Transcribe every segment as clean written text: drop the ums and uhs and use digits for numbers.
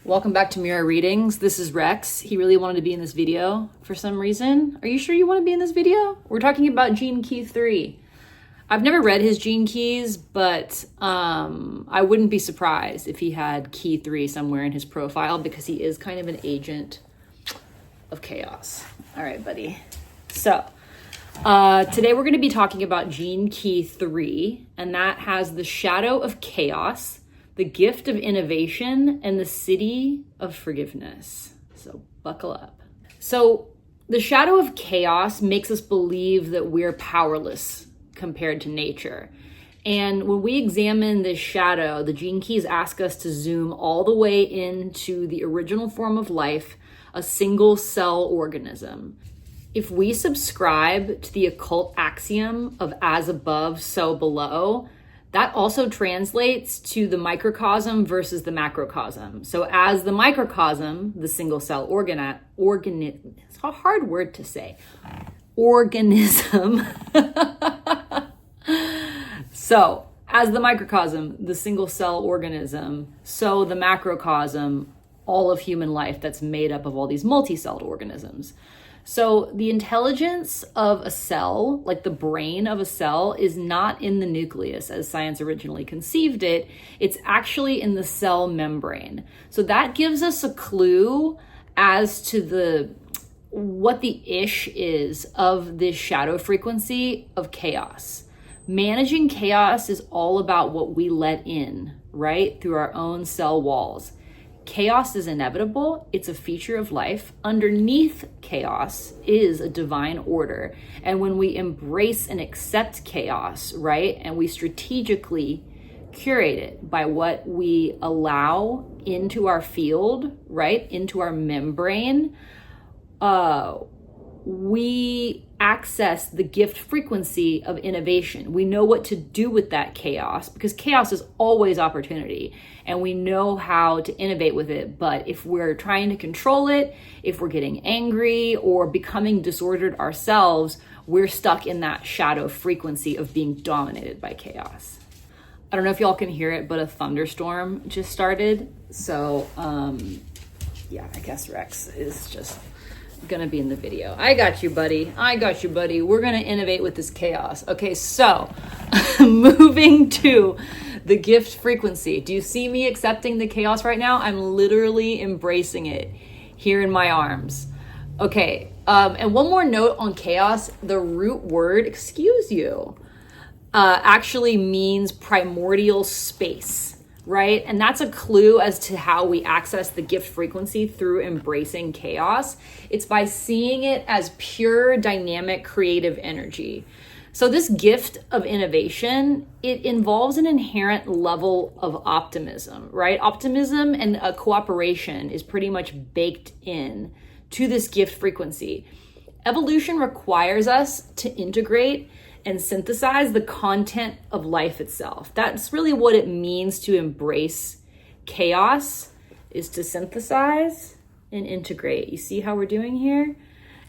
Welcome back to Mirror Readings. This is Rex. He really wanted to be in this video for some reason. Are you sure you want to be in this video? We're talking about Gene Key 3. I've never read his gene keys, but I wouldn't be surprised if he had Key 3 somewhere in his profile because he is kind of an agent of chaos. All right, buddy. So today we're going to be talking about Gene Key 3, and that has the shadow of chaos, the gift of innovation, and the Siddhi of forgiveness. So buckle up. So the shadow of chaos makes us believe that we're powerless compared to nature. And when we examine this shadow, the gene keys ask us to zoom all the way into the original form of life, a single cell organism. If we subscribe to the occult axiom of as above, so below, that also translates to the microcosm versus the macrocosm. So as the microcosm, the single cell it's a hard word to say, organism. So as the microcosm, the single cell organism, so the macrocosm, all of human life that's made up of all these multi-celled organisms. So the intelligence of a cell, like the brain of a cell, is not in the nucleus as science originally conceived it. It's actually in the cell membrane. So that gives us a clue as to what the ish is of this shadow frequency of chaos. Managing chaos is all about what we let in, right? Through our own cell walls. Chaos is inevitable. It's a feature of life. Underneath chaos is a divine order. And when we embrace and accept chaos, right, and we strategically curate it by what we allow into our field, right, into our membrane, we access the gift frequency of innovation. We know what to do with that chaos because chaos is always opportunity and we know how to innovate with it. But if we're trying to control it, if we're getting angry or becoming disordered ourselves, we're stuck in that shadow frequency of being dominated by chaos. I don't know if y'all can hear it, but a thunderstorm just started. So yeah, I guess Rex is just gonna be in the video. I got you, buddy. We're gonna innovate with this chaos. Okay, so moving to the gift frequency. Do you see me accepting the chaos right now? I'm literally embracing it here in my arms. Okay, and one more note on chaos. The root word, excuse you, actually means primordial space. Right? And that's a clue as to how we access the gift frequency through embracing chaos. It's by seeing it as pure, dynamic, creative energy. So this gift of innovation, it involves an inherent level of optimism, right? Optimism and a cooperation is pretty much baked in to this gift frequency. Evolution requires us to integrate and synthesize the content of life itself. That's really what it means to embrace chaos, is to synthesize and integrate. You see how we're doing here?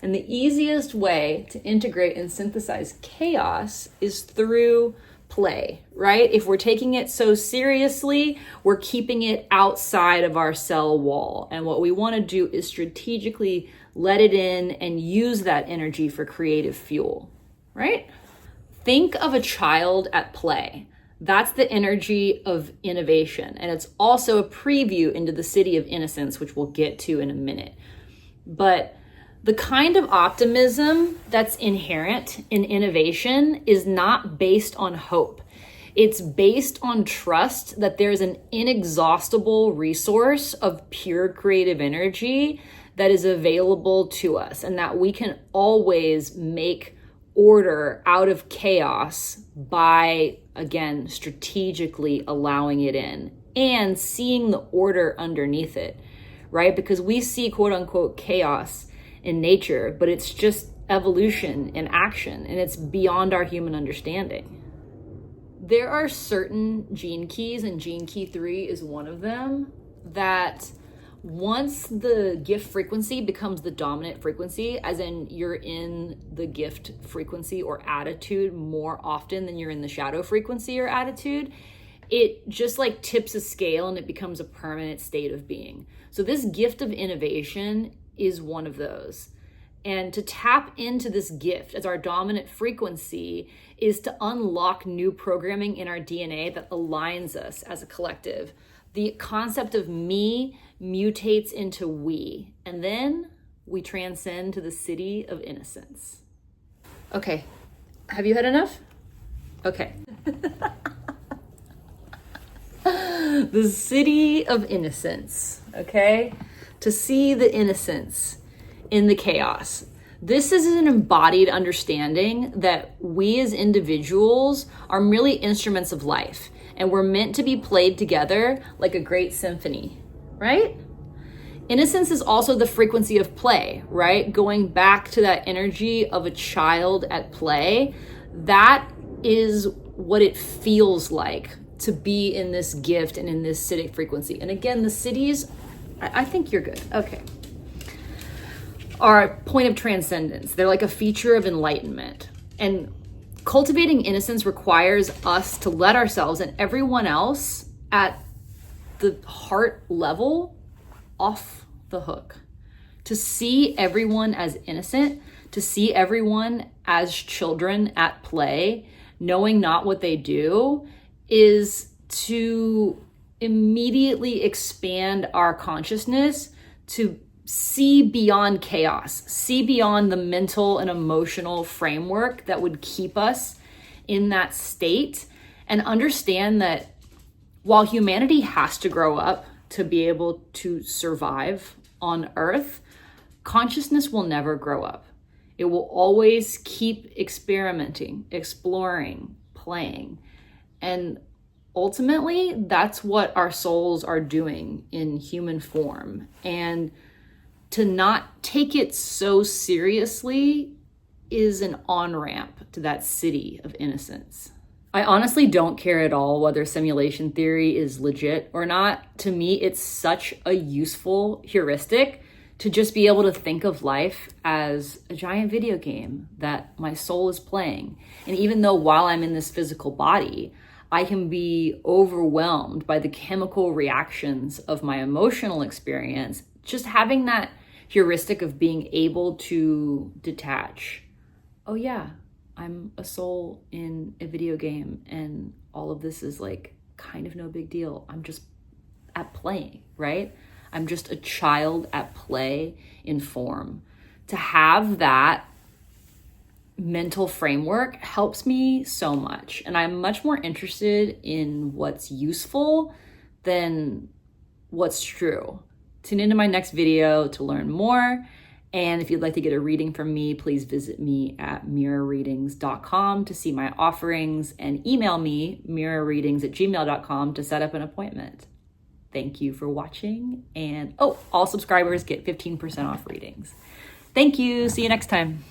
And the easiest way to integrate and synthesize chaos is through play, right? If we're taking it so seriously, we're keeping it outside of our cell wall. And what we want to do is strategically let it in and use that energy for creative fuel, right? Think of a child at play. That's the energy of innovation. And it's also a preview into the Siddhi of Innocence, which we'll get to in a minute. But the kind of optimism that's inherent in innovation is not based on hope. It's based on trust that there's an inexhaustible resource of pure creative energy that is available to us and that we can always make order out of chaos by, again, strategically allowing it in and seeing the order underneath it, right? Because we see quote unquote chaos in nature, but it's just evolution in action and it's beyond our human understanding. There are certain gene keys, and Gene Key 3 is one of them, that once the gift frequency becomes the dominant frequency, as in you're in the gift frequency or attitude more often than you're in the shadow frequency or attitude, it just like tips a scale and it becomes a permanent state of being. So this gift of innovation is one of those. And to tap into this gift as our dominant frequency is to unlock new programming in our DNA that aligns us as a collective. The concept of me mutates into we, and then we transcend to the city of innocence. Okay, have you had enough? Okay. The city of innocence, okay? To see the innocence in the chaos. This is an embodied understanding that we as individuals are merely instruments of life, and we're meant to be played together like a great symphony, right? Innocence is also the frequency of play, right? Going back to that energy of a child at play, that is what it feels like to be in this gift and in this Siddhic frequency. And again, the cities, I think you're good. Okay. Are a point of transcendence. They're like a feature of enlightenment. And cultivating innocence requires us to let ourselves and everyone else at the heart level off the hook. To see everyone as innocent, to see everyone as children at play, knowing not what they do, is to immediately expand our consciousness to see beyond chaos, see beyond the mental and emotional framework that would keep us in that state, and understand that while humanity has to grow up to be able to survive on Earth, consciousness will never grow up. It will always keep experimenting, exploring, playing. And ultimately, that's what our souls are doing in human form. And to not take it so seriously is an on-ramp to that city of innocence. I honestly don't care at all whether simulation theory is legit or not. To me, it's such a useful heuristic to just be able to think of life as a giant video game that my soul is playing. And even though while I'm in this physical body, I can be overwhelmed by the chemical reactions of my emotional experience, just having that heuristic of being able to detach. Oh yeah, I'm a soul in a video game and all of this is like kind of no big deal. I'm just at playing, right? I'm just a child at play in form. To have that mental framework helps me so much. And I'm much more interested in what's useful than what's true. Tune into my next video to learn more. And if you'd like to get a reading from me, please visit me at mirrorreadings.com to see my offerings, and email me mirrorreadings@gmail.com to set up an appointment. Thank you for watching. And all subscribers get 15% off readings. Thank you. See you next time.